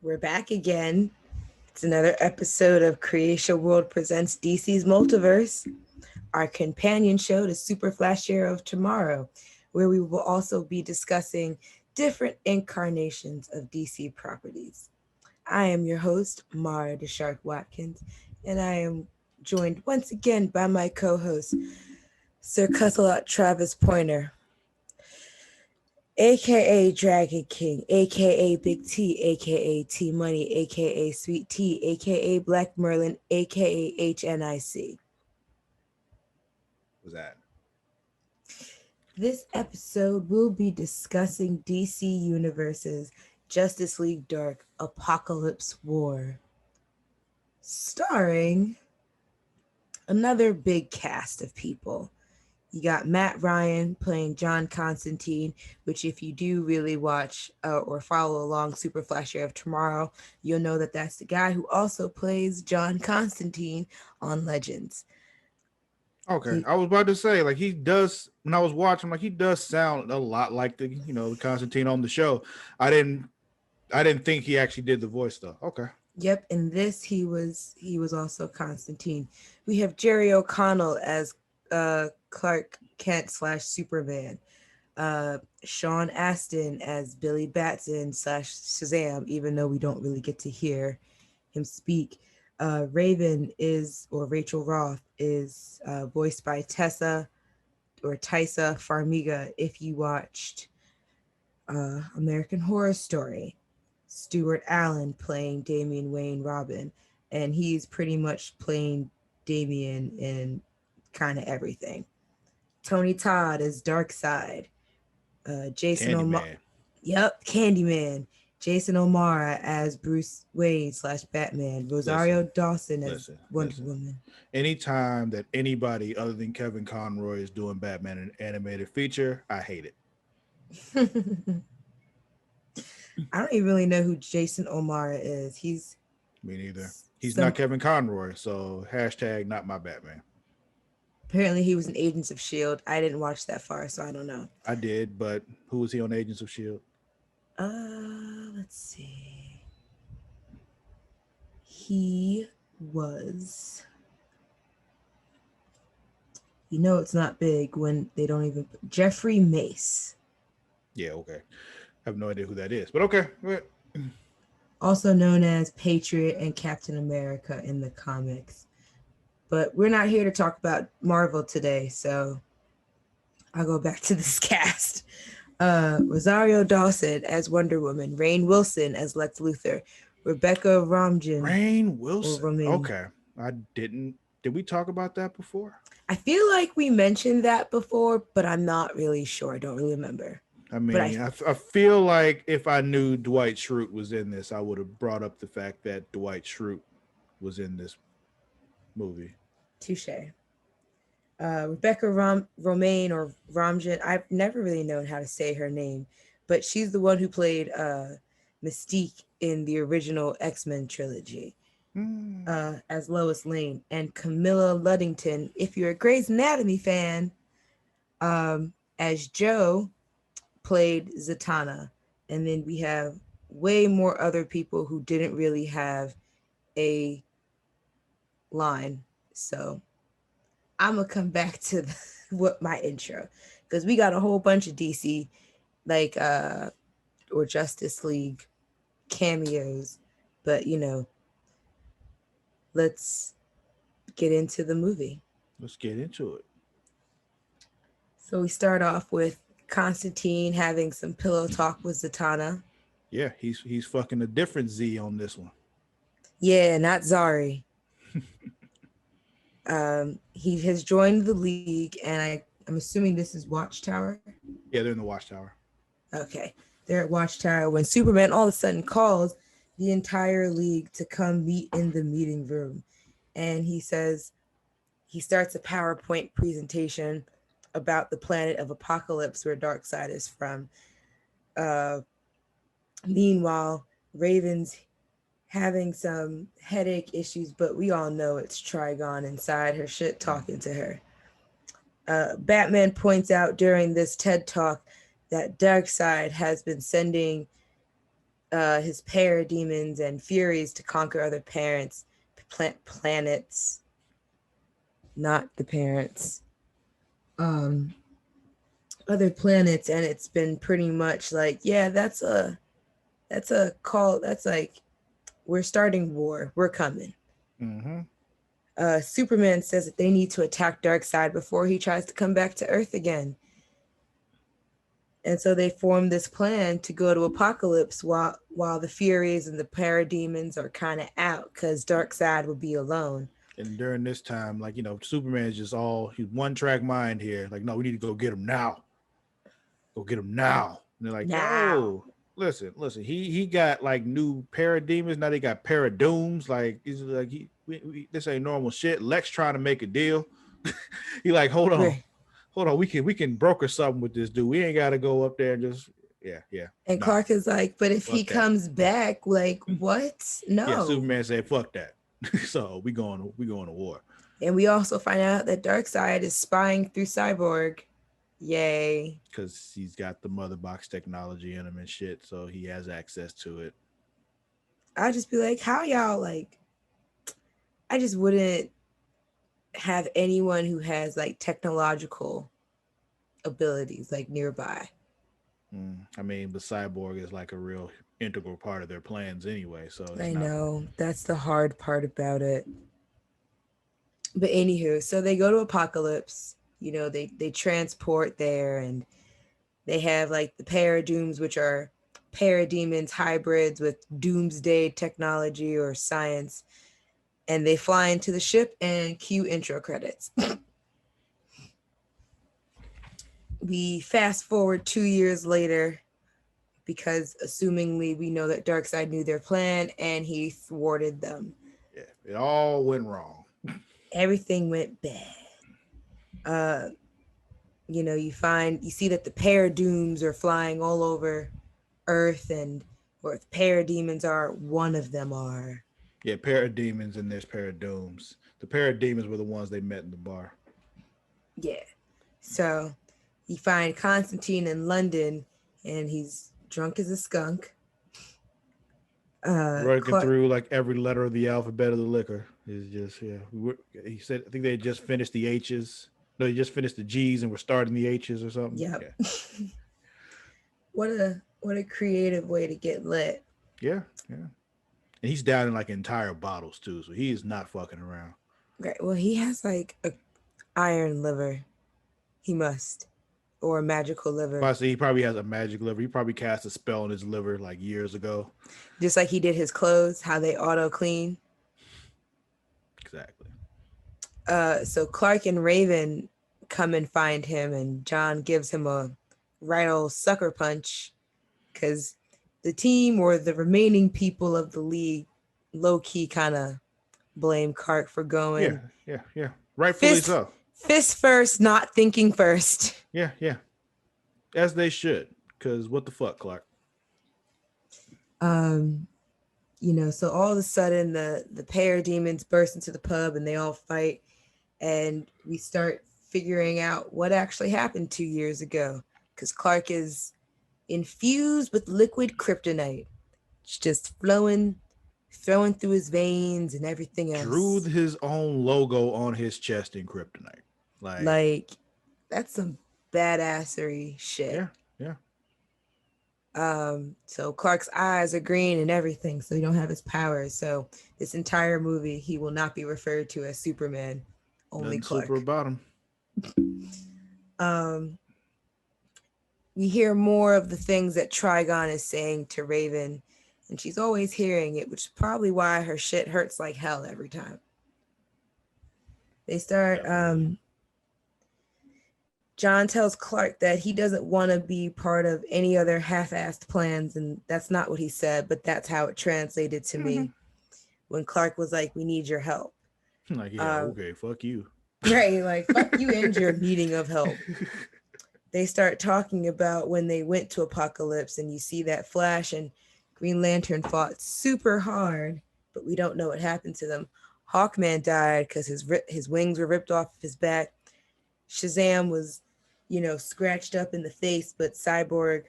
We're back again. It's another episode of Creation World Presents DC's Multiverse, our companion show to Super Flash Hero of Tomorrow, where we will also be discussing different incarnations of DC properties. I am your host, Mara the Shark Watkins, and I am joined once again by my co-host, Sir Cussalott Travis Pointer, aka Dragon King, aka Big T, aka T Money, aka Sweet T, aka Black Merlin, aka HNIC. Was that? This episode will be discussing DC Universe's Justice League Dark Apokolips War, starring another big cast of people. You got Matt Ryan playing John Constantine, which if you do really watch or follow along Super Flash Hero of Tomorrow, you'll know that that's the guy who also plays John Constantine on Legends. Okay, He, I was about to say, like, he does. When I was watching, like, he does sound a lot like the Constantine on the show. I didn't, I didn't think he actually did the voice though. Okay. yep, in this he was also Constantine. We have Jerry O'Connell as Clark Kent slash Superman. Sean Astin as Billy Batson slash Shazam, even though we don't really get to hear him speak. Raven is, or Rachel Roth is voiced by Tessa or Tysa Farmiga if you watched American Horror Story. Stuart Allen playing Damian Wayne Robin, and he's pretty much playing Damian in kind of everything. Tony Todd is Darkseid. Jason O'Mara. Candyman. Yep, Candyman. Jason O'Mara as Bruce Wayne slash Batman. Rosario Listen, Dawson as listen, Wonder listen. Woman. Anytime that anybody other than Kevin Conroy is doing Batman in an animated feature, I hate it. I don't even really know who Jason O'Mara is. He's Me neither. He's not some. Kevin Conroy, so hashtag not my Batman. Apparently, he was in Agents of Shield. I didn't watch that far, so I don't know. I did, but who was he on Agents of Shield? Let's see. He was. You know, it's not big when they don't even. Jeffrey Mace, Yeah, okay. I have no idea who that is, but okay. also known as Patriot and Captain America in the comics. But we're not here to talk about Marvel today, so I'll go back to this cast. Rosario Dawson as Wonder Woman, Rainn Wilson as Lex Luthor, Rebecca Romijn Rainn or Wilson. Romaine. Okay. I didn't. Did we talk about that before? I feel like we mentioned that before, but I'm not really sure. I don't really remember. I But I mean, I feel like if I knew Dwight Schrute was in this, I would have brought up the fact that Dwight Schrute was in this movie. touche. Rebecca Romaine or Romijn. I've never really known how to say her name, but she's the one who played Mystique in the original X-Men trilogy Hmm. as Lois Lane, and Camilla Luddington, if you're a Grey's Anatomy fan, as Joe played Zatanna. And then we have way more other people who didn't really have a line. So I'm gonna come back to what my intro, because we got a whole bunch of DC like or Justice League cameos, but let's get into the movie. Let's get into it. So we start off with Constantine having some pillow talk with Zatanna. Yeah, he's fucking a different Z on this one. Yeah, not Zari. He has joined the league, and I'm assuming this is Watchtower. Yeah, they're in the Watchtower. Okay. They're at Watchtower when Superman all of a sudden calls the entire league to come meet in the meeting room. And he says, he starts a PowerPoint presentation about the planet of Apokolips where Darkseid is from. Uh, Meanwhile, Raven's having some headache issues, but we all know it's Trigon inside her shit talking to her. Batman points out during this TED talk that Darkseid has been sending his parademons and furies to conquer other planets, not the parents, um, other planets, and it's been pretty much like, yeah, that's a call. That's like, we're starting war. We're coming. Mm-hmm. Superman says that they need to attack Darkseid before he tries to come back to Earth again. And so they form this plan to go to Apokolips while the Furies and the Parademons are kind of out because Darkseid will be alone. And during this time, like, Superman's just he's one track mind here. Like, no, we need to go get him now. Go get him now. And they're like, Now. yo, listen. He got like new parademons. Now they got paradooms. Like, he's like, this ain't normal shit. Lex trying to make a deal. He like, hold on. Right. We can broker something with this dude. We ain't got to go up there and just yeah. And Nah, Clark is like, but if he fuck that. comes back, like, what? Yeah, No. Superman said, fuck that. So we going to war. And we also find out that Darkseid is spying through Cyborg. Yay. Because he's got the mother box technology in him and shit, so he has access to it. I'd just be like, how y'all, like, I just wouldn't have anyone who has like technological abilities like nearby. I mean, the cyborg is like a real integral part of their plans anyway, so it's I not. know, that's the hard part about it. But anywho, so they go to Apokolips, they transport there, and they have like the paradooms, which are parademons hybrids with doomsday technology or science, and they fly into the ship and cue intro credits. We fast forward 2 years later because assumingly we know that Darkseid knew their plan and he thwarted them. Yeah, it all went wrong. Everything went bad. You see that the paradooms are flying all over Earth, and or the parademons are, one of them are. Yeah, parademons and there's paradooms. The parademons were the ones they met in the bar. Yeah. So you find Constantine in London, and he's drunk as a skunk. Working Clark, through like every letter of the alphabet of the liquor is just He said I think they just finished the H's. No, they just finished the G's and we're starting the H's or something. yep. Yeah. What a creative way to get lit. Yeah. And he's down in like entire bottles too, so he is not fucking around. Right. Well, he has like a iron liver. He must, or a magical liver. I say he probably has a magic liver. He probably cast a spell on his liver like years ago. Just like he did his clothes, how they auto clean. Exactly. So Clark and Raven come and find him, and John gives him a right old sucker punch because the team or the remaining people of the league low key kind of blame Clark for going. Yeah. Rightfully so. Fist first, not thinking first. Yeah. As they should, because what the fuck, Clark? So all of a sudden the parademons burst into the pub and they all fight, and we start figuring out what actually happened 2 years ago because Clark is infused with liquid kryptonite. It's just flowing through his veins and everything else. Drew his own logo on his chest in kryptonite. Like that's some badassery shit. Yeah. So Clark's eyes are green and everything, so he don't have his powers. So this entire movie, he will not be referred to as Superman. Only Nothing Clark. super about him. We hear more of the things that Trigon is saying to Raven, and she's always hearing it, which is probably why her shit hurts like hell every time. They start. John tells Clark that he doesn't want to be part of any other half-assed plans, and that's not what he said, but that's how it translated to me when Clark was like, "We need your help." Like, yeah, okay, fuck you. Right, like, fuck you and your needing of help. They start talking about when they went to Apokolips, and you see that Flash and Green Lantern fought super hard, but we don't know what happened to them. Hawkman died because his wings were ripped off of his back. Shazam was, scratched up in the face, but Cyborg,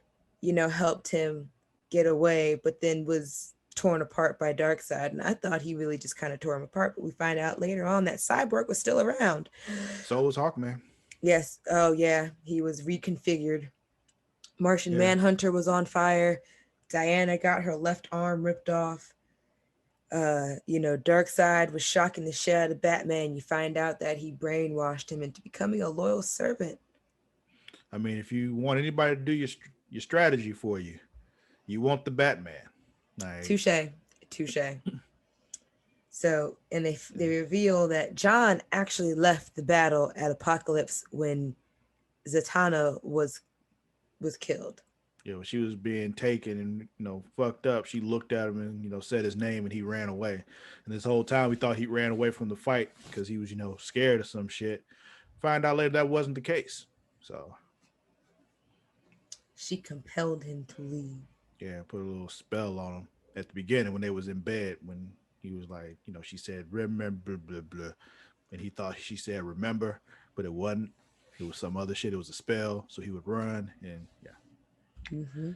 helped him get away, but then was torn apart by Darkseid. And I thought he really just kind of tore him apart, but we find out later on that Cyborg was still around. So was Hawkman. Yes. Oh yeah, he was reconfigured. Martian Yeah. Manhunter was on fire. Diana got her left arm ripped off. Darkseid was shocking the shit out of Batman. You find out that he brainwashed him into becoming a loyal servant. I mean, if you want anybody to do your strategy for you, you want the Batman. Like, Touche. Touche. So, and they reveal that John actually left the battle at Apokolips when Zatanna was killed. she was being taken and fucked up. She looked at him and said his name, and he ran away. And this whole time we thought he ran away from the fight because he was scared of some shit. Find out later that wasn't the case. So She compelled him to leave. yeah, put a little spell on him at the beginning when they was in bed, when he was like, she said remember blah blah, and he thought she said remember, but it wasn't. It was some other shit. It was a spell, so he would run, and yeah. Mm-hmm.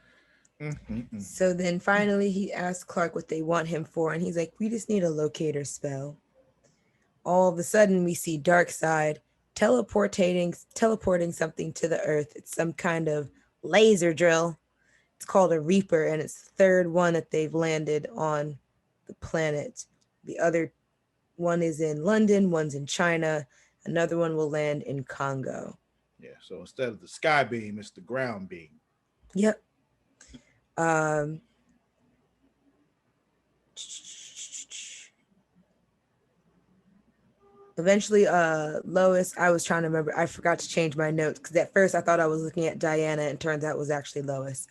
Mm-hmm. So then finally he asked Clark what they want him for, and he's like, we just need a locator spell. All of a sudden we see Darkseid teleporting something to the earth. It's some kind of laser drill. It's called a Reaper, and it's the third one that they've landed on the planet. The other one is in London, one's in China, another one will land in Congo. Yeah, so instead of the sky beam, it's the ground beam. Yep. Um, Eventually, Lois, I was trying to remember, I forgot to change my notes because at first I thought I was looking at Diana and turns out it was actually Lois.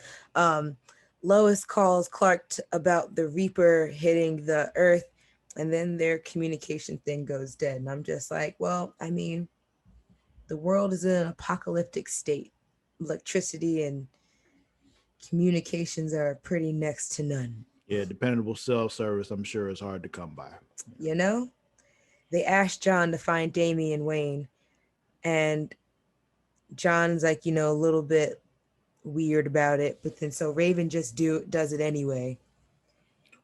Lois calls Clark about the Reaper hitting the earth, and then their communication thing goes dead. And I'm just like, well, I mean, the world is in an apocalyptic state. Electricity and communications are pretty next to none. Yeah, dependable cell service, I'm sure, is hard to come by. You know? They asked John to find Damian Wayne, and John's like, a little bit weird about it, but then so Raven just does it anyway.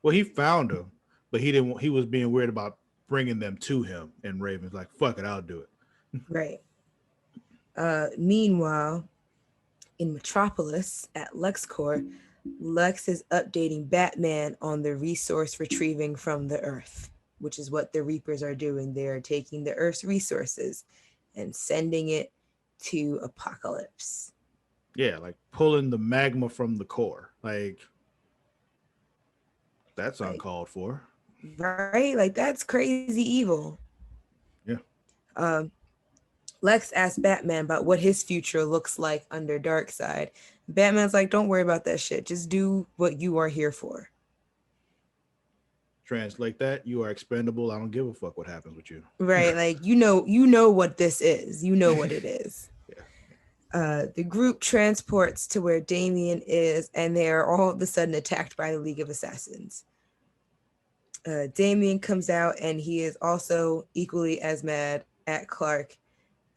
Well, he found him, but he didn't. He was being weird about bringing them to him, and Raven's like, "Fuck it, I'll do it." Right. Meanwhile, in Metropolis at LexCorp, Lex is updating Batman on the resource retrieving from the Earth, which is what the Reapers are doing. They are taking the Earth's resources and sending it to Apokolips. Yeah, like pulling the magma from the core. Like, that's uncalled for. Right? Like, that's crazy evil. Yeah. Lex asked Batman about what his future looks like under Darkseid. Batman's like, don't worry about that shit. Just do what you are here for. Translate that: you are expendable. I don't give a fuck what happens with you. Right? Like, you know what this is. You know what it is. Yeah. The group transports to where Damian is, and they are all of a sudden attacked by the League of Assassins. Damian comes out, and he is also equally as mad at Clark,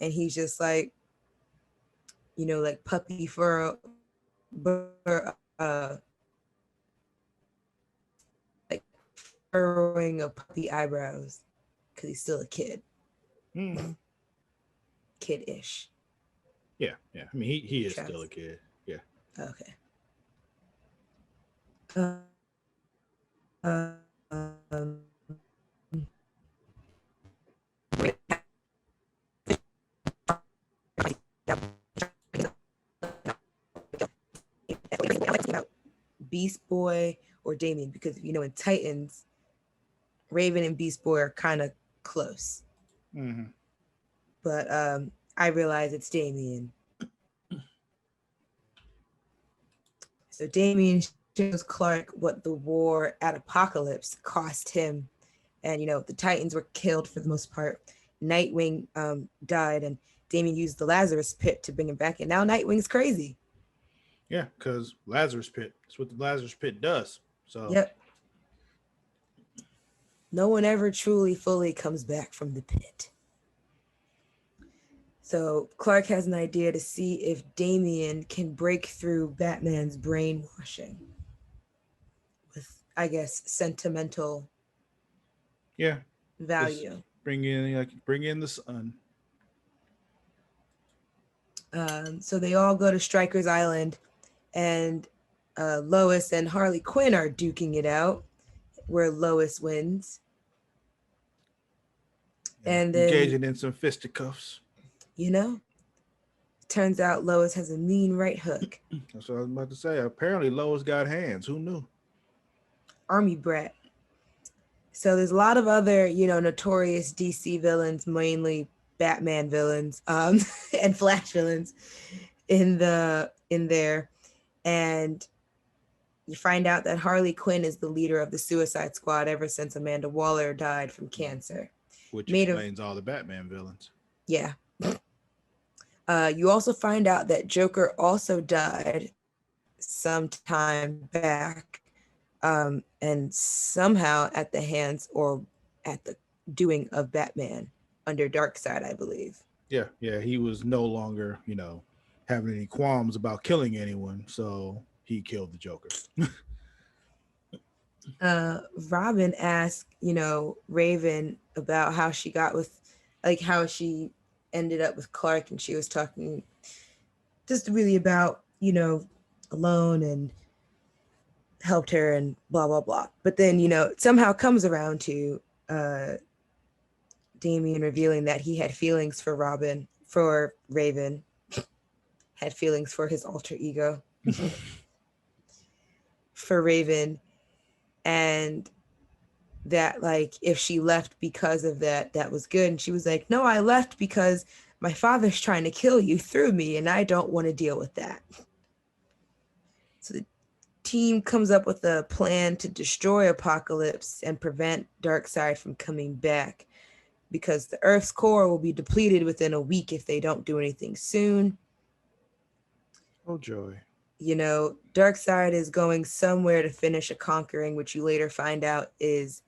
and he's just like, like puppy fur, like furrowing of puppy eyebrows, because he's still a kid, kid-ish. Yeah. I mean, he is still a kid. Yeah. Okay. Beast Boy or Damian, because in Titans, Raven and Beast Boy are kind of close. Mm-hmm. But I realize it's Damian. So Damian shows Clark what the war at Apokolips cost him. And, the Titans were killed for the most part. Nightwing died, and Damian used the Lazarus Pit to bring him back. And now Nightwing's crazy. Yeah, because Lazarus Pit. That's what the Lazarus Pit does. So. Yep. No one ever truly fully comes back from the pit. So Clark has an idea to see if Damian can break through Batman's brainwashing. I guess, sentimental Yeah, just value. bring in the sun. So they all go to Stryker's Island, and Lois and Harley Quinn are duking it out, where Lois wins. Yeah, And then, engaging in some fisticuffs. you know, turns out Lois has a mean right hook. That's what I was about to say. Apparently, Lois got hands. Who knew? Army brat. So there's a lot of other, notorious DC villains, mainly Batman villains, and Flash villains in there. And you find out that Harley Quinn is the leader of the Suicide Squad ever since Amanda Waller died from cancer. Which Made of explains all the Batman villains. Yeah. You also find out that Joker also died some time back, and somehow at the hands or at the doing of Batman under Darkseid, I believe. Yeah, yeah. He was no longer, having any qualms about killing anyone, so he killed the Joker. Uh, Robin asked, Raven about how she got with, like, how she ended up with Clark, and she was talking just really about, alone and helped her and blah blah blah. But then, it somehow comes around to uh Damien revealing that he had feelings for Raven, had feelings for his alter ego, for Raven, and that, like, if she left because of that, that was good. And she was like, no, I left because my father's trying to kill you through me, and I don't want to deal with that. So the team comes up with a plan to destroy Apokolips and prevent Darkseid from coming back, because the Earth's core will be depleted within a week if they don't do anything soon. Oh joy. Darkseid is going somewhere to finish a conquering, which you later find out is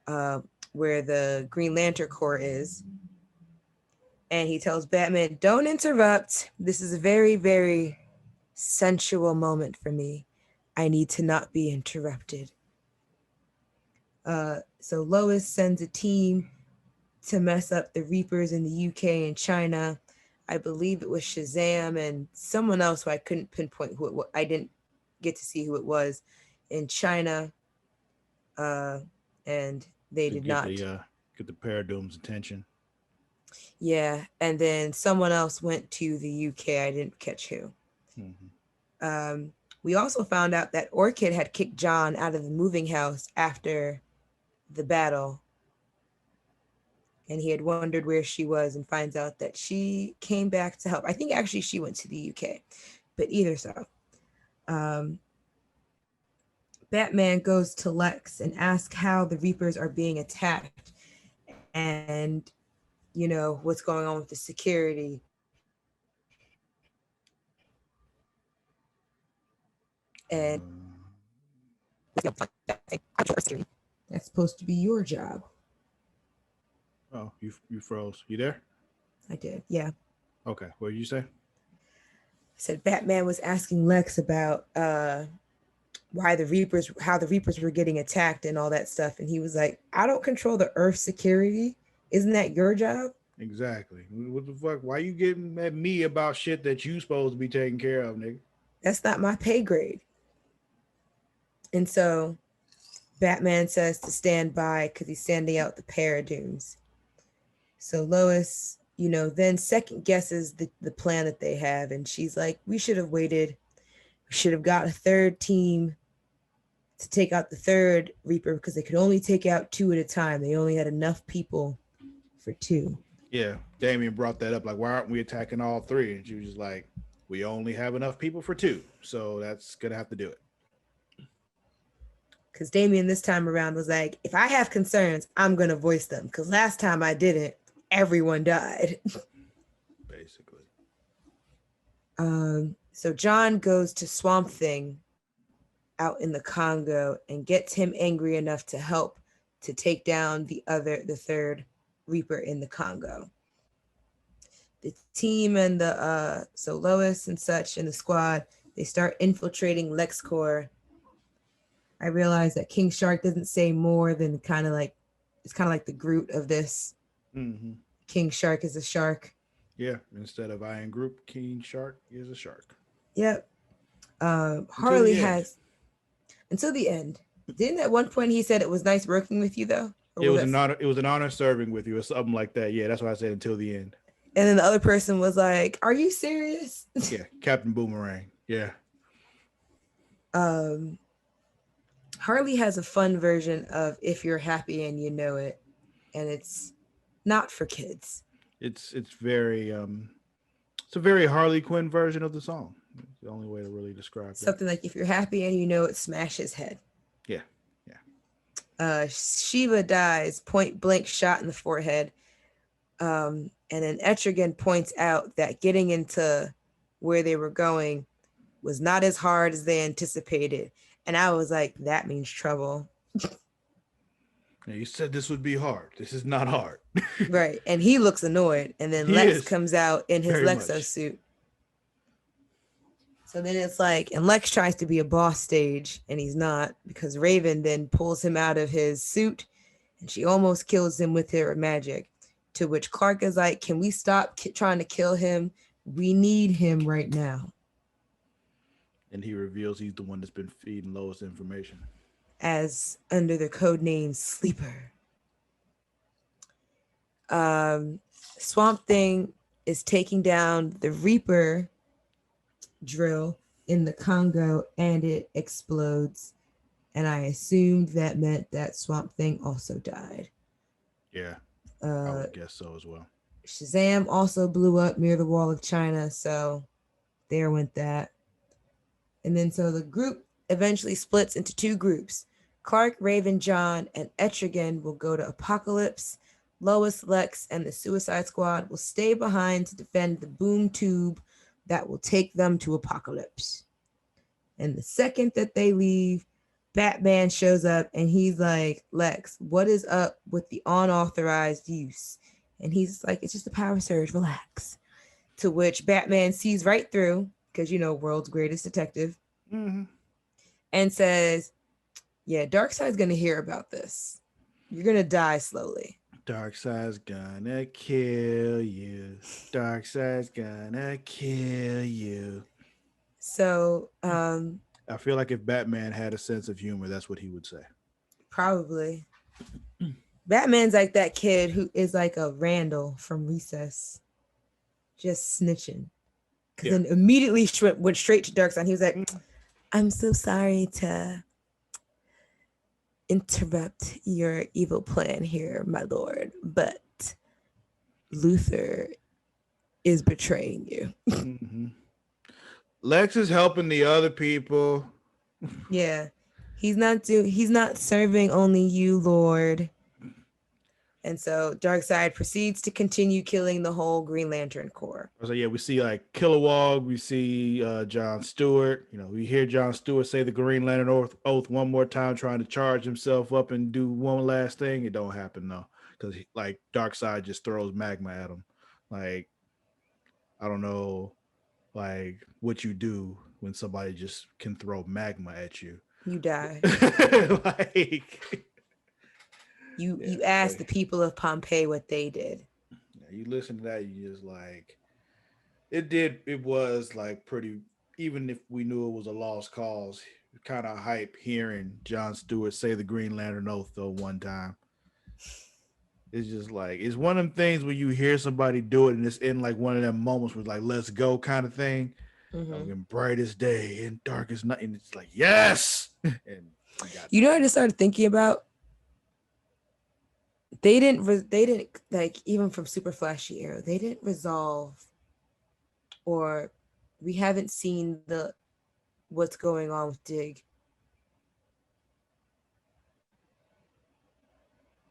uh, where the Green Lantern Corps is. And he tells Batman, don't interrupt. This is a very, very sensual moment for me. I need to not be interrupted. So Lois sends a team to mess up the Reapers in the UK and China. I believe it was Shazam and someone else who I couldn't pinpoint who it was. I didn't get to see who it was in China, uh, and they To did not. get the Paradoom's attention. Yeah, and then someone else went to the UK. I didn't catch who. Mm-hmm. We also found out that Orchid had kicked John out of the moving house after the battle, and he had wondered where she was, and finds out that she came back to help. I think actually she went to the UK, but either so. Um, Batman goes to Lex and asks how the Reapers are being attacked, and what's going on with the security. And that's supposed to be your job. Oh, you froze. You there? I did, yeah. Okay. What did you say? I said Batman was asking Lex about how the Reapers were getting attacked and all that stuff, and he was like, I don't control the Earth security. Isn't that your job? Exactly. What the fuck? Why you getting at me about shit that you supposed to be taking care of, nigga? That's not my pay grade. And so Batman says to stand by because he's standing out the Paradooms. So Lois, then second guesses the plan that they have, and she's like, we should have waited. We should have got a third team to take out the third Reaper, because they could only take out two at a time. They only had enough people for two. Yeah, Damien brought that up. Like, why aren't we attacking all three? And she was just like, we only have enough people for two, so that's gonna have to do it. Because Damien this time around was like, if I have concerns, I'm gonna voice them. Because last time I didn't, everyone died. Basically. So John goes to Swamp Thing out in the Congo and gets him angry enough to help to take down the third Reaper in the Congo. The team and so Lois and such and the squad, they start infiltrating LexCorp I realized that King Shark doesn't say more than kind of like it's kind of like the Groot of this. Mm-hmm. King Shark is a shark. Yeah. Instead of I am group, King Shark is a shark. Yep. Until Harley the end. has until the end. Didn't at one point he said it was nice working with you though, or It was was that? an honor. It was an honor serving with you, or something like that. Yeah, that's why I said until the end. And then the other person was like, "Are you serious?" Yeah, Captain Boomerang. Yeah, um, Harley has a fun version of "If You're Happy and You Know It," and it's not for kids. it's very it's a very Harley Quinn version of the song. It's the only way to really describe that. Something like "If You're Happy and You Know It," smash his head. Yeah, yeah, Shiva dies, point blank shot in the forehead. And then Etrigan points out that getting into where they were going was not as hard as they anticipated. And I was like, that means trouble. yeah. You said this would be hard. This is not hard. Right. And he looks annoyed. And then He Lex is comes out in his very Lexo much. suit. So then it's like, and Lex tries to be a boss stage, and he's not because Raven then pulls him out of his suit and she almost kills him with her magic. To which Clark is like, can we stop trying to kill him? We need him right now. And he reveals he's the one that's been feeding Lois information. As under the code name Sleeper. Um, Swamp Thing is taking down the Reaper drill in the Congo and it explodes. And I assumed that meant that Swamp Thing also died. Yeah, I Uh, would guess so as well. Shazam also blew up near the Wall of China, so there went that. And then so the group eventually splits into two groups. Clark, Raven, John, and Etrigan will go to Apokolips. Lois, Lex, and the Suicide Squad will stay behind to defend the boom tube that will take them to Apokolips. And the second that they leave, Batman shows up and he's like, Lex, what is up with the unauthorized use? And he's like, it's just a power surge, relax. To which Batman sees right through, because you know, world's greatest detective, Mm-hmm. and says, yeah, Darkseid's gonna hear about this. You're gonna die slowly. Darkseid's gonna kill you. Darkseid's gonna kill you. So, I feel like if Batman had a sense of humor, that's what he would say. probably. Batman's like that kid who is like a Randall from Recess, just snitching. Because Yeah. then immediately went straight to Darkseid. He was like, I'm so sorry to interrupt your evil plan here, my lord, but Luther is betraying you. Mm-hmm. Lex is helping the other people. Yeah. He's not serving only you, Lord. And so Darkseid proceeds to continue killing the whole Green Lantern Corps. So yeah, we see like Kilowog, we see John Stewart. You know, we hear John Stewart say the Green Lantern oath one more time, trying to charge himself up and do one last thing. It don't happen though, because like Darkseid just throws magma at him. Like I don't know, like what you do when somebody just can throw magma at you. You die. Like You yeah, ask but the people of Pompeii what they did. yeah, you listen to that, you just like it was like pretty, even if we knew it was a lost cause, kind of hype hearing John Stewart say the Green Lantern oath though one time. It's just like it's one of them things where you hear somebody do it and it's in like one of them moments where like let's go kind of thing. Mm-hmm. In brightest day and darkest night, and it's like yes, and he got You that. know what I just started thinking about? They didn't like even from Super Flashy Arrow, they didn't resolve or we haven't seen the what's going on with Dig.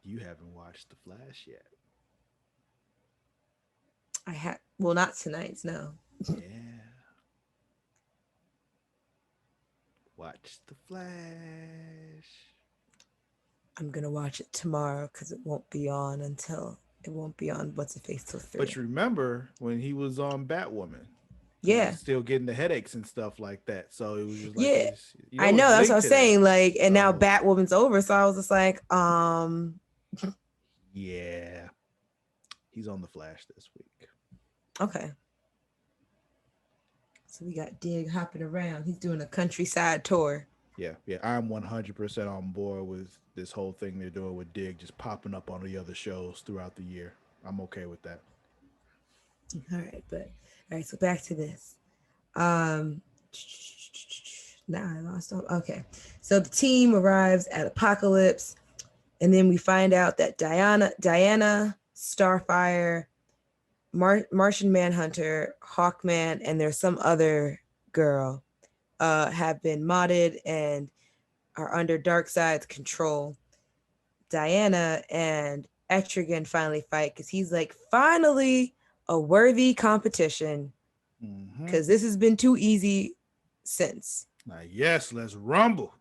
You haven't watched The Flash yet. I had well not tonight's no. Yeah, watch The Flash. I'm gonna watch it tomorrow because it won't be on what's it face till But 3. you remember when he was on Batwoman? he was Yeah. still getting the headaches and stuff like that. So it was just like Yeah. it's I it's know. That's what I linked was to that. saying. Like, and now So Batwoman's over. So I was just like, yeah, he's on the Flash this week. okay. So we got Dig hopping around. He's doing a countryside tour. Yeah, I'm 100% on board with this whole thing they're doing with Dig just popping up on the other shows throughout the year. I'm okay with that. All right, but all right, so back to this. Um now I lost all okay. So the team arrives at Apokolips, and then we find out that Diana, Starfire, Martian Manhunter, Hawkman, and there's some other girl have been modded and are under Darkseid's control. Diana and Etrigan finally fight because he's like, finally a worthy competition Mm-hmm. because this has been too easy since. Yes, let's rumble.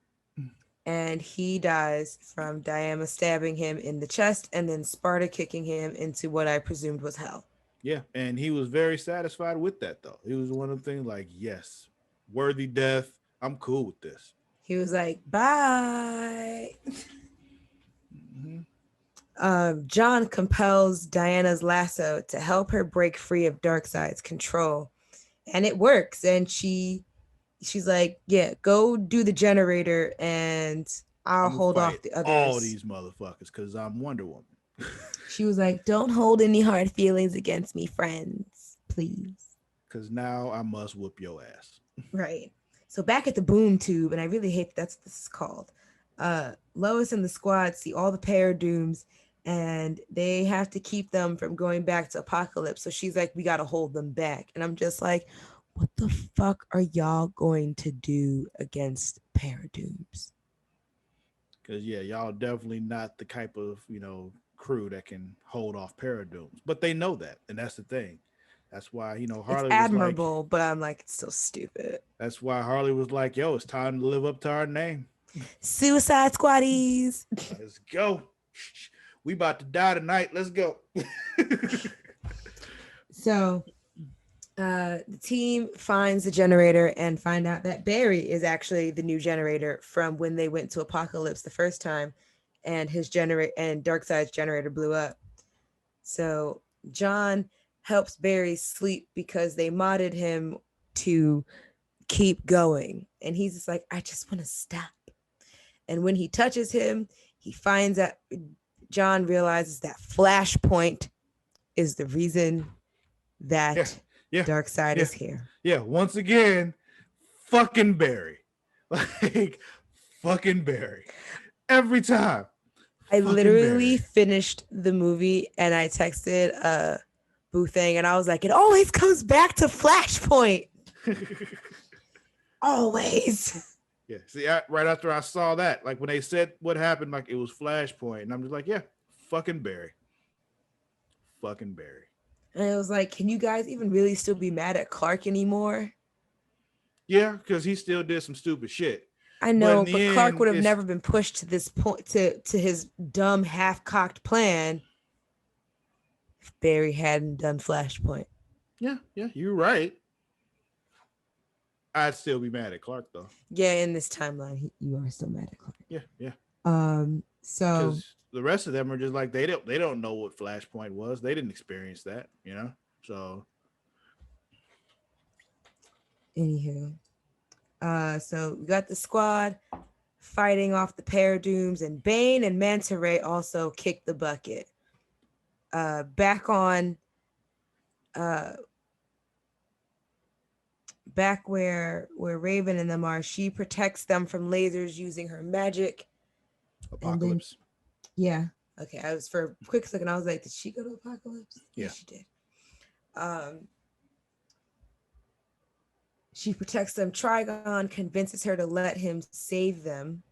And he dies from Diana stabbing him in the chest and then Sparta kicking him into what I presumed was hell. Yeah, and he was very satisfied with that though. It was one of the things like, yes, worthy death. I'm cool with this. He was like, bye. Mm-hmm. John compels Diana's lasso to help her break free of Darkseid's control. And it works. And she's like, yeah, go do the generator and I'll I'm gonna hold fight off the all others. these motherfuckers because I'm Wonder Woman. She was like, don't hold any hard feelings against me, friends, please. Because now I must whoop your ass. Right. So back at the boom tube, and I really hate that's what this is called. Lois and the squad see all the paradooms and they have to keep them from going back to Apokolips. So she's like, we gotta hold them back. And I'm just like, what the fuck are y'all going to do against paradooms? Because yeah, y'all definitely not the type of crew that can hold off paradooms, but they know that, and that's the thing. That's why It's Harley was like, admirable, but I'm like, it's so stupid. that's why Harley was like, yo, it's time to live up to our name. Suicide Squaddies. Let's go. We about to die tonight. Let's go. So the team finds the generator and find out that Barry is actually the new generator from when they went to Apokolips the first time, and his generator and Darkseid's generator blew up. So John helps Barry sleep because they modded him to keep going, and he's just like, I just want to stop. And when he touches him, he finds that John realizes that Flashpoint is the reason that Darkseid is here. Yeah, once again, fucking Barry. Like, fucking Barry. Every time. I literally Barry. finished the movie and I texted Boo Thing and I was like, it always comes back to Flashpoint. Always. Yeah, see, right after I saw that, like when they said what happened, like it was Flashpoint, and I'm just like, yeah, fucking Barry. Fucking Barry. And it was like, can you guys even really still be mad at Clark anymore? Yeah, because he still did some stupid shit. I know, but Clark would have never been pushed to this point, to his dumb, half-cocked plan if Barry hadn't done Flashpoint. Yeah, you're right. I'd still be mad at Clark though. Yeah, in this timeline, you are still mad at Clark. Yeah. So the rest of them are just like they don't know what Flashpoint was. They didn't experience that, So anywho, so we got the squad fighting off the paradooms, and Bane and Manta Ray also kicked the bucket. Back where Raven and them are, she protects them from lasers using her magic. Apokolips. Yeah. Okay. I was for a quick second. I was like, did she go to Apokolips? Yeah, she did. She protects them. Trigon convinces her to let him save them.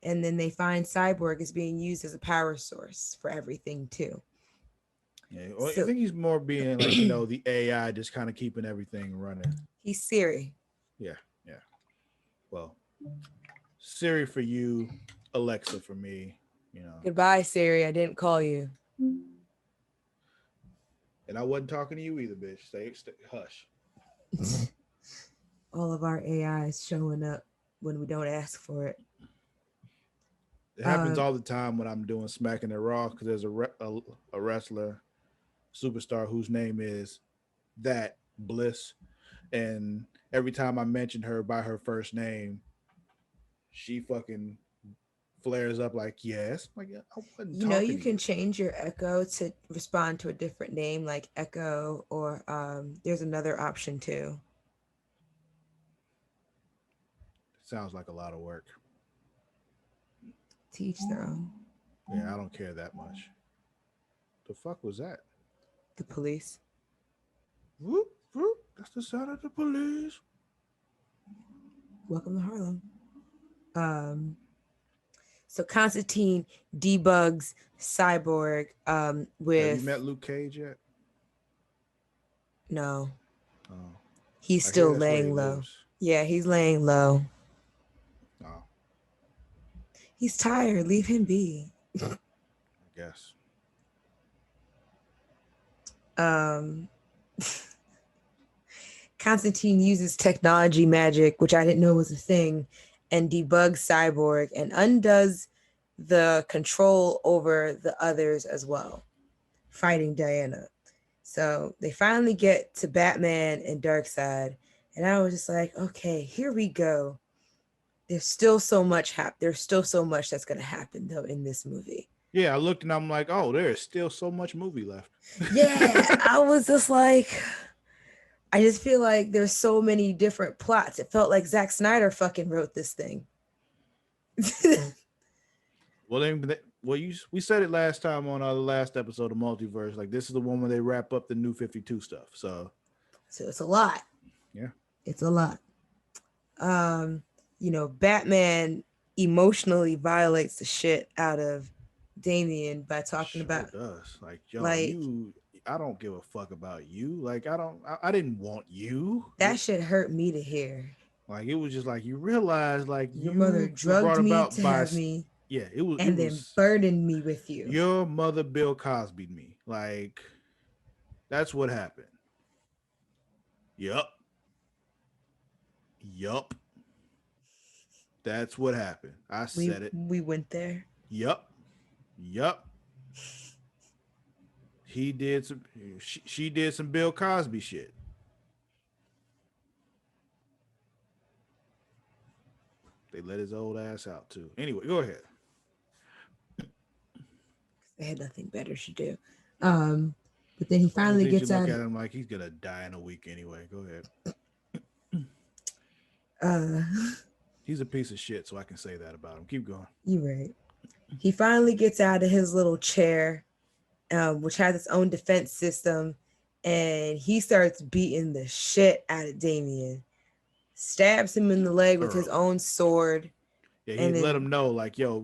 And then they find Cyborg is being used as a power source for everything too. Yeah, well, I think he's more being like, the AI just kind of keeping everything running. He's Siri. Yeah. Well, Siri for you, Alexa for me, Goodbye, Siri. I didn't call you. And I wasn't talking to you either, bitch. Stay hush. All of our AIs showing up when we don't ask for it. It happens Um, all the time when I'm doing Smacking It Raw because there's a wrestler superstar whose name is that Bliss, and every time I mention her by her first name, she fucking flares up like, "Yes," like, "Yeah, I wasn't talking you to can you." change your echo to respond to a different name, like Echo, or there's another option too. Sounds like a lot of work. To each their own. Yeah, I don't care that much. The fuck was that? The police. Whoop, whoop. That's the sound of the police. Welcome to Harlem. Um, so Constantine debugs Cyborg Have you with met Luke Cage yet? no, Oh, he's I hear still that's where he laying low. lives. Yeah, he's laying low. Oh, He's tired. Leave him be. I guess. Um, Constantine uses technology magic, which I didn't know was a thing, and debugs Cyborg and undoes the control over the others as well, fighting Diana. So they finally get to Batman and Darkseid, and I was just like, okay, here we go. There's still so much that's gonna happen though in this movie. Yeah, I looked and I'm like, oh, there is still so much movie left. Yeah, I was just like, I just feel like there's so many different plots. It felt like Zack Snyder fucking wrote this thing. Well, we said it last time on our last episode of Multiverse. Like, this is the one where they wrap up the New 52 stuff. So So it's a lot. yeah, It's a lot. Batman emotionally violates the shit out of Damien by talking sure about does. Like, yo, like you, I don't give a fuck about you. Like, I didn't want you. that shit hurt me to hear. Like, it was just like you realize, like, Your mother you were drugged brought me about to by, have me yeah, it and then was burdened me with you. your mother Bill Cosby me. Like, that's what happened. Yup, yup. That's what happened. I We said it. we went there. Yup, yup. He did some. She did some Bill Cosby shit. They let his old ass out too. Anyway, go ahead. They had nothing better to do. Um, but then he One of the finally things you gets look out. at him like he's gonna die in a week anyway. Go ahead. Uh, He's a piece of shit, so I can say that about him. Keep going. you're right. He finally gets out of his little chair, which has its own defense system, and he starts beating the shit out of Damien. Stabs him in the leg with his Thoroughly. own sword, Yeah, he and let then him know, like, yo,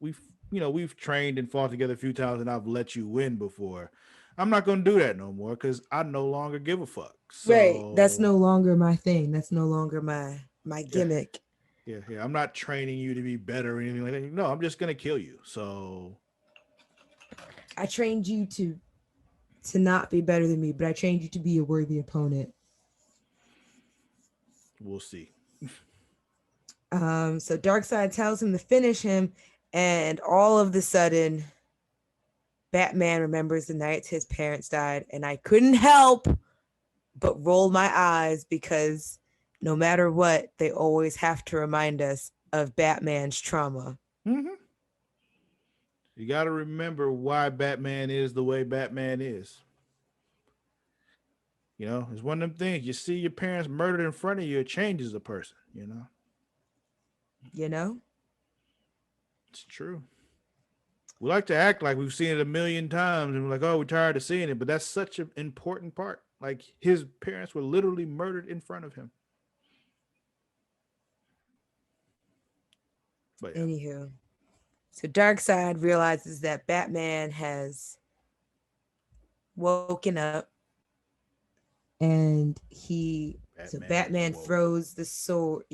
we've we've trained and fought together a few times, and I've let you win before. I'm not gonna do that no more because I no longer give a fuck. right, that's So no longer my thing. That's no longer my yeah, gimmick. yeah. I'm not training you to be better or anything like that. No, I'm just gonna kill you. So I trained you to not be better than me, but I trained you to be a worthy opponent. we'll see. So Darkseid tells him to finish him, and all of the sudden, Batman remembers the night his parents died, and I couldn't help but roll my eyes because no matter what, they always have to remind us of Batman's trauma. Mm-hmm. You got to remember why Batman is the way Batman is. It's one of them things. You see your parents murdered in front of you, it changes a person. You know? It's true. We like to act like we've seen it a million times and we're like, oh, we're tired of seeing it. But that's such an important part. Like his parents were literally murdered in front of him. But yeah, Anywho, so Darkseid realizes that Batman has woken up, and Batman is Batman woke. throws the sword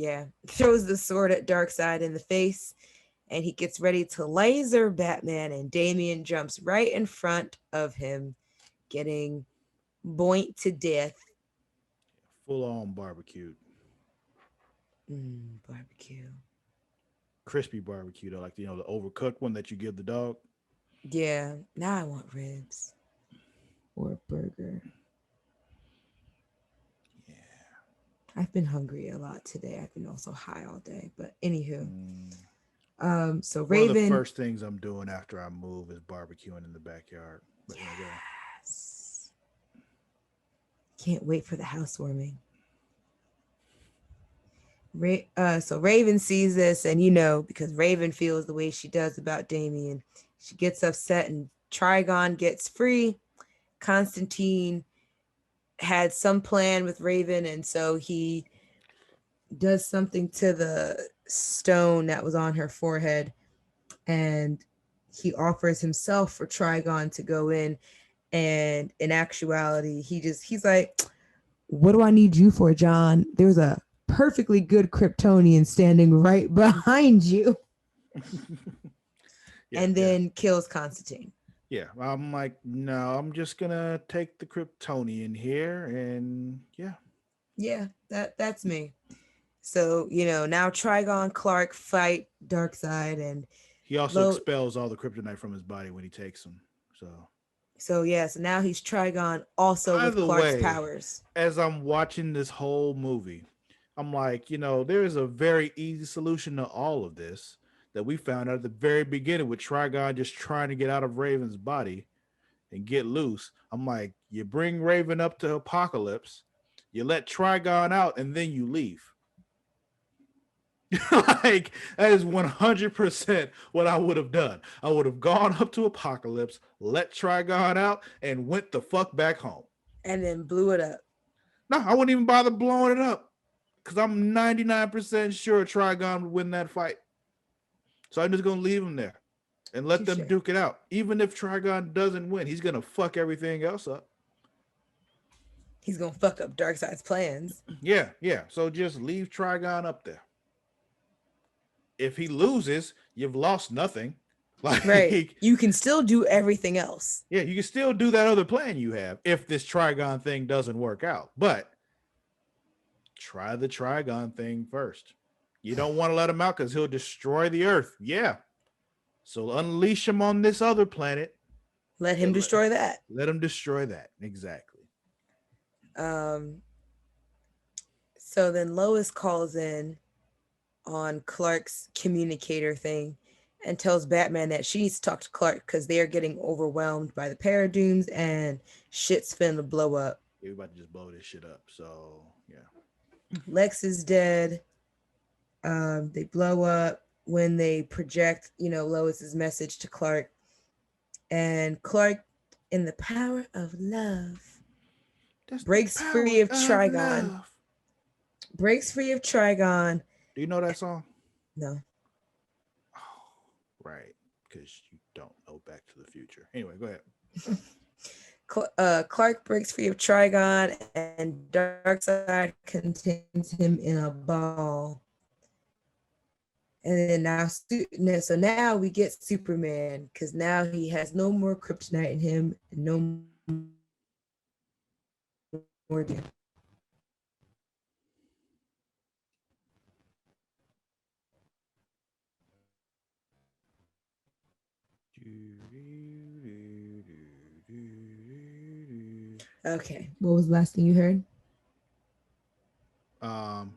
at Darkseid in the face, and he gets ready to laser Batman, and Damien jumps right in front of him, getting boinked to death. Full on barbecued, Barbecue. crispy barbecue though, like the overcooked one that you give the dog. Yeah, now I want ribs or a burger. Yeah. I've been hungry a lot today. I've been also high all day. But anywho, Mm. so One of the Raven, first things I'm doing after I move is barbecuing in the backyard. But yeah, go ahead. yes, can't wait for the housewarming. So Raven sees this, and because Raven feels the way she does about Damien, she gets upset, and Trigon gets free. Constantine had some plan with Raven, and so he does something to the stone that was on her forehead, and he offers himself for Trigon to go in. And in actuality, he's like, "What do I need you for, John? There's a perfectly good Kryptonian standing right behind you." Yeah, And yeah, then kills Constantine. yeah. I'm like, no, I'm just gonna take the Kryptonian here, and yeah, Yeah, that's me. So, now Trigon, Clark fight Darkseid, and he also Lo expels all the kryptonite from his body when he takes them. So, so yeah, so now he's Trigon also by with the Clark's way, powers. as I'm watching this whole movie, I'm like, there is a very easy solution to all of this that we found out at the very beginning with Trigon just trying to get out of Raven's body and get loose. I'm like, you bring Raven up to Apokolips, you let Trigon out, and then you leave. Like, that is 100% what I would have done. I would have gone up to Apokolips, let Trigon out, and went the fuck back home. And then blew it up. No, I wouldn't even bother blowing it up because I'm 99% sure Trigon would win that fight. So I'm just going to leave him there and let them Touche. duke it out. Even if Trigon doesn't win, he's going to fuck everything else up. He's gonna fuck up Darkseid's plans. Yeah, yeah. So just leave Trigon up there. If he loses, you've lost nothing. Right. Like, You can still do everything else. yeah, you can still do that other plan you have if this Trigon thing doesn't work out. But try the Trigon thing first. You don't want to let him out because he'll destroy the Earth. Yeah. So unleash him on this other planet Let him and let, destroy that. let him destroy that. Exactly. Um, so then Lois calls in on Clark's communicator thing and tells Batman that she needs to talk to Clark because they are getting overwhelmed by the Paradooms and shit's finna blow up. Yeah, we're about to just blow this shit up. So, yeah. Lex is dead. They blow up when they project, Lois's message to Clark. And Clark, in the power of love, That's the breaks free power of of Trigon. love. Breaks free of Trigon. Do you know that song? No. Oh, right. Because you don't know Back to the Future. Anyway, go ahead. Clark breaks free of Trigon, and Darkseid contains him in a ball. And then so now we get Superman because now he has no more kryptonite in him and no more damage. Okay, what was the last thing you heard?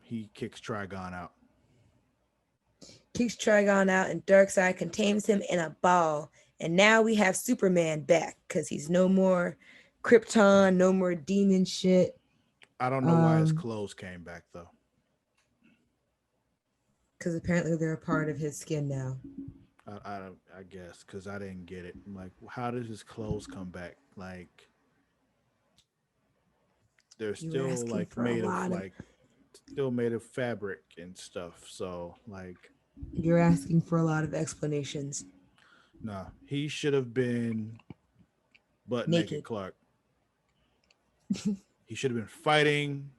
He kicks Trigon out. Kicks Trigon out, and Darkseid contains him in a ball. And now we have Superman back because he's no more Krypton, no more demon shit. I don't know why his clothes came back though. Because apparently they're a part of his skin now. I guess because I didn't get it. I'm like, how does his clothes come back? Like, they're You were still asking like for a made of lot of. like still made of fabric and stuff. So like, You're asking for a lot of explanations. nah, he should have been butt naked Naked. Clark. He should have been fighting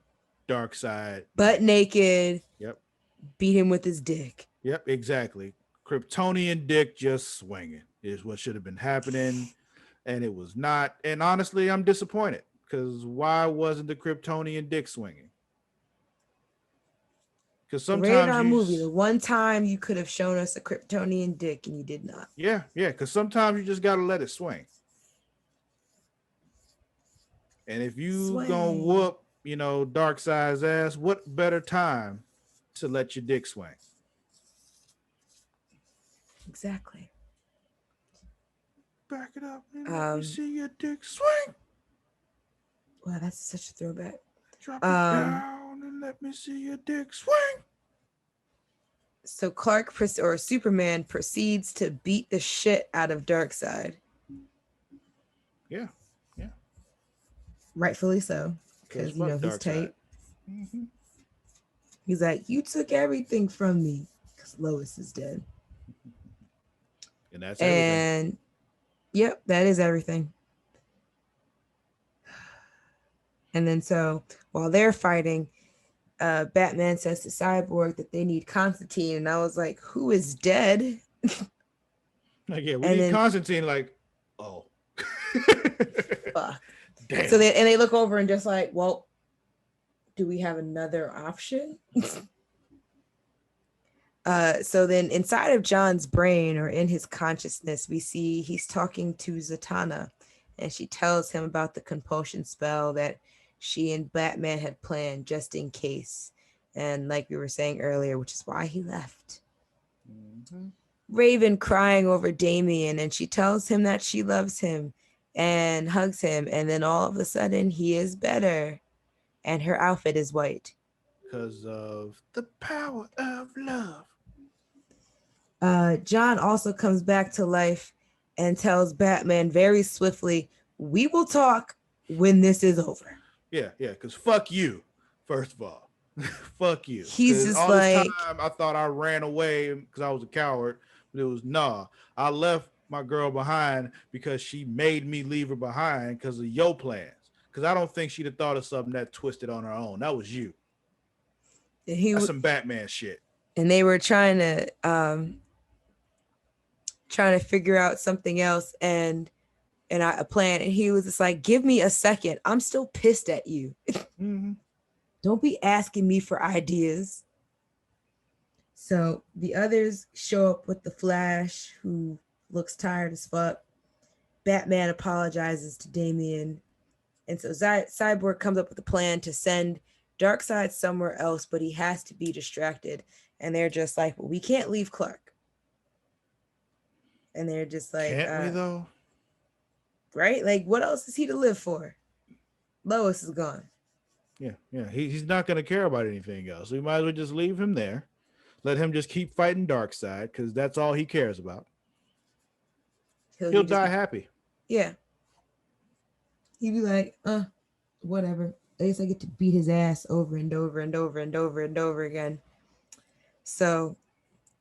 Darkseid. Butt naked. Yep. Beat him with his dick. Yep, exactly. Kryptonian dick just swinging is what should have been happening, and it was not. And honestly, I'm disappointed because why wasn't the Kryptonian dick swinging? Because The rated sometimes R you, movie, the one time you could have shown us a Kryptonian dick and you did not. yeah, yeah. Because sometimes you just gotta let it swing. And if you gonna Sway. whoop, Darkseid's ass, what better time to let your dick swing? Exactly. Back it up and let me Um, see your dick swing. wow, that's such a throwback. Drop it Um, down and let me see your dick swing. so or Superman proceeds to beat the shit out of Darkseid. Yeah, yeah. Rightfully so, Cause because fuck he's Darkseid. tight. He's like, you took everything from me, because Lois is dead. And that's everything. And yep, that is everything. And then so while they're fighting, Batman says to Cyborg that they need Constantine, and I was like, who is dead? Like, yeah, we And need then Constantine. Like, oh, fuck. So damn. they look over and just like, well, do we have another option? So then inside of John's brain or in his consciousness, we see he's talking to Zatanna, and she tells him about the compulsion spell that she and Batman had planned just in case. And like we were saying earlier, which is why he left. Mm-hmm. Raven crying over Damien, and she tells him that she loves him and hugs him, and then all of a sudden he is better, and her outfit is white. Because of the power of love. John also comes back to life and tells Batman very swiftly, "We will talk when this is over." Yeah, yeah. Because fuck you, first of all. Fuck you. He's Because just all this time like, I thought I ran away because I was a coward. But it was nah. I left my girl behind because she made me leave her behind because of your plans. Because I don't think she'd have thought of something that twisted on her own. That was you. he That's some Batman shit. and they were trying to figure out something else and a plan, and he was just like, "Give me a second. I'm still pissed at you. Mm-hmm. Don't be asking me for ideas." So the others show up with the Flash, who looks tired as fuck. Batman apologizes to Damian. And so Cyborg comes up with a plan to send Darkseid somewhere else, but he has to be distracted. And they're just like, well, we can't leave Clark. And they're just like, Can't we though? right? Like, what else is he to live for? Lois is gone. Yeah, yeah. He's not gonna care about anything else. So we might as well just leave him there. Let him just keep fighting Darkseid because that's all he cares about. He'll He'll just die be, happy. yeah. He'd be like, whatever. At least I get to beat his ass over and over and over and over and over again. So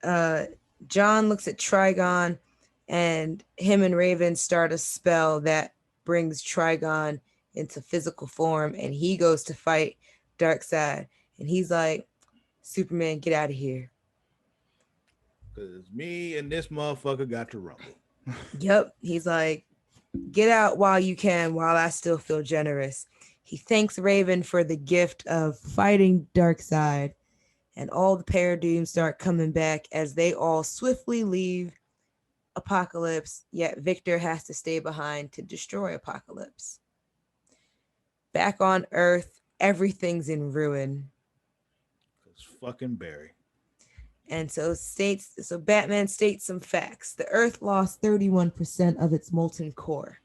uh, John looks at Trigon, and him and Raven start a spell that brings Trigon into physical form, and he goes to fight Darkseid. And he's like, Superman, get out of here. Because me and this motherfucker got to rumble. Yep. He's like, get out while you can, while I still feel generous. He thanks Raven for the gift of fighting Darkseid, and all the Paradooms start coming back as they all swiftly leave Apokolips, yet Victor has to stay behind to destroy Apokolips. Back on Earth, everything's in ruin. Because fucking Barry. And so Batman states some facts. The Earth lost 31% of its molten core.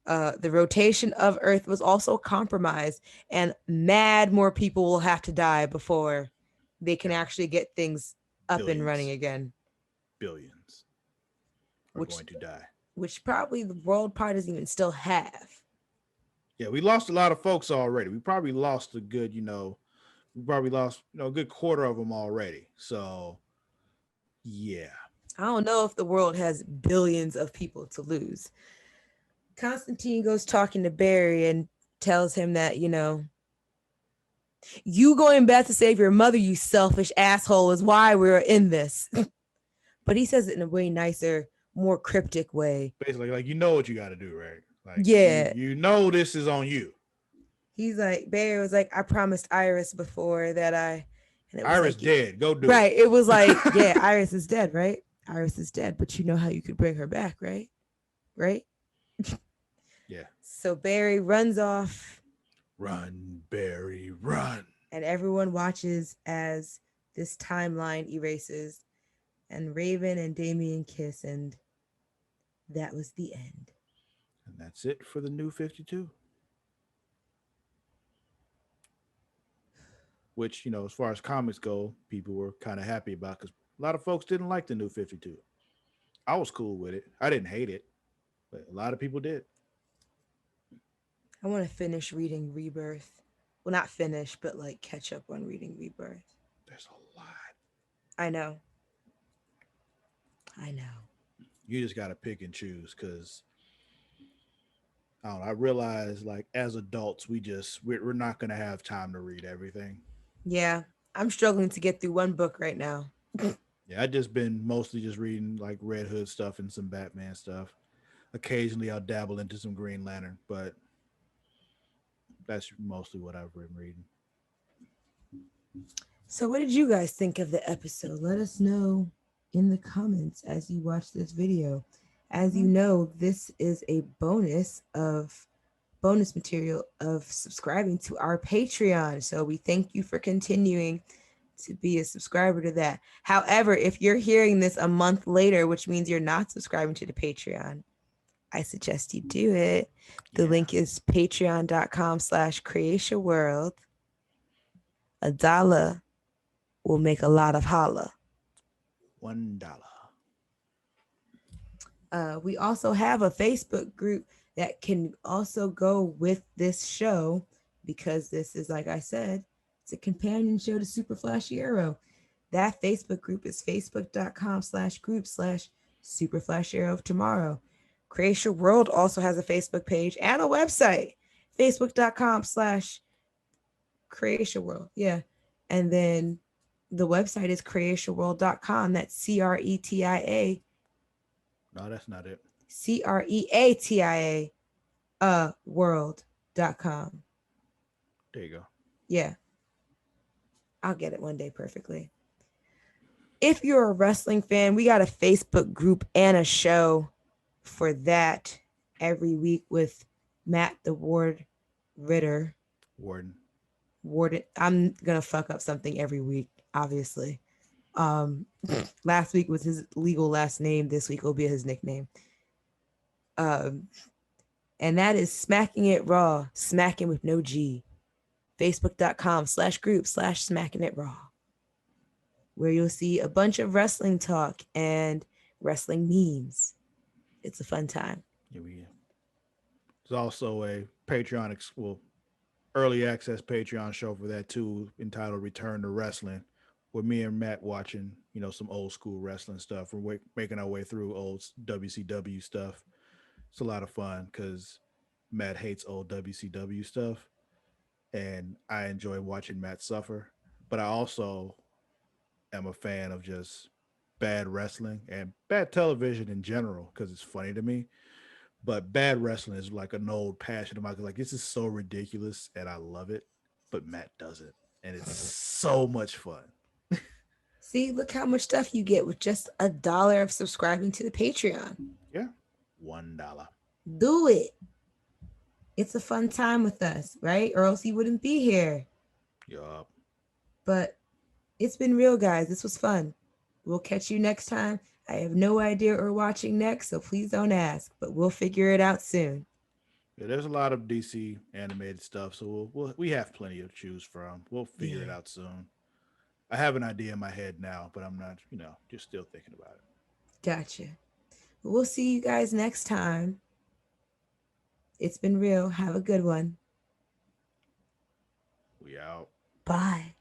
The rotation of Earth was also compromised, and mad more people will have to die before they can Yeah. actually get things up and running Billions. again. Billions are Which going to die. which probably the world probably doesn't even still have. Yeah, we lost a lot of folks already. We probably lost a good, we probably lost, a good quarter of them already. So, yeah. I don't know if the world has billions of people to lose. Constantine goes talking to Barry and tells him that, you going back to save your mother, you selfish asshole, is why we're in this. But he says it in a way nicer, more cryptic way. Basically, like, you know what you got to do, right? Like, Yeah. you know this is on you. He's like, Barry was like, I promised Iris before that I, And it was Iris like, dead. Go do it. right. It was like, yeah, Iris is dead, right? Iris is dead, but you know how you could bring her back, right? Right? Yeah. So Barry runs off, Run, Barry, run. and everyone watches as this timeline erases, and Raven and Damien kiss, and that was the end. And that's it for the new 52. Which, as far as comics go, people were kind of happy about because a lot of folks didn't like the new 52. I was cool with it. I didn't hate it, but a lot of people did. I want to finish reading Rebirth. Well, not finish, but like catch up on reading Rebirth. There's a lot. I know. I know. You just got to pick and choose because I don't know. I realize like as adults, we're not going to have time to read everything. Yeah, I'm struggling to get through one book right now. Yeah, I just been mostly just reading like Red Hood stuff and some Batman stuff. Occasionally, I'll dabble into some Green Lantern, but that's mostly what I've been reading. So, what did you guys think of the episode? Let us know in the comments as you watch this video. As you Mm-hmm. know, this is a bonus material of subscribing to our Patreon. So, we thank you for continuing to be a subscriber to that. However, if you're hearing this a month later, which means you're not subscribing to the Patreon, I suggest you do it. The Yeah, link is patreon.com/creation world. $1 will make a lot of holla. $1. We also have a Facebook group that can also go with this show because this is, like I said, it's a companion show to Super Flashy Arrow. That Facebook group is facebook.com/group/Super Flashy Arrow of Tomorrow. Creation World also has a Facebook page and a website, facebook.com/Creation World. Yeah. And then the website is creationworld.com. That's No, that's not it. CREATIA world.com. There you go. Yeah, I'll get it one day perfectly. If you're a wrestling fan, we got a Facebook group and a show for that every week with Matt the Ward Ritter. Warden. Warden. I'm gonna fuck up something every week, obviously. Um Last week was his legal last name. This week will be his nickname. Um and that is Smacking It Raw, smacking with no G. Facebook.com/group/smacking it raw, where you'll see a bunch of wrestling talk and wrestling memes. It's a fun time. Yeah, there's also a Patreon, early access Patreon show for that too, entitled "Return to Wrestling," with me and Matt watching, some old school wrestling stuff. We're making our way through old WCW stuff. It's a lot of fun because Matt hates old WCW stuff, and I enjoy watching Matt suffer. But I also am a fan of just bad wrestling and bad television in general because it's funny to me. But bad wrestling is like an old passion of mine. Like this is so ridiculous and I love it, but Matt doesn't, and it's so much fun. See, look how much stuff you get with just $1 of subscribing to the Patreon. Yeah, $1. Do it. It's a fun time with us, right? Or else you wouldn't be here. Yup. But it's been real, guys. This was fun. We'll catch you next time. I have no idea what we're watching next, so please don't ask, but we'll figure it out soon. Yeah, there's a lot of DC animated stuff, so we have plenty to choose from. We'll figure it Yeah, out soon. I have an idea in my head now, but I'm not, just still thinking about it. gotcha. We'll see you guys next time. It's been real. Have a good one. We out. Bye.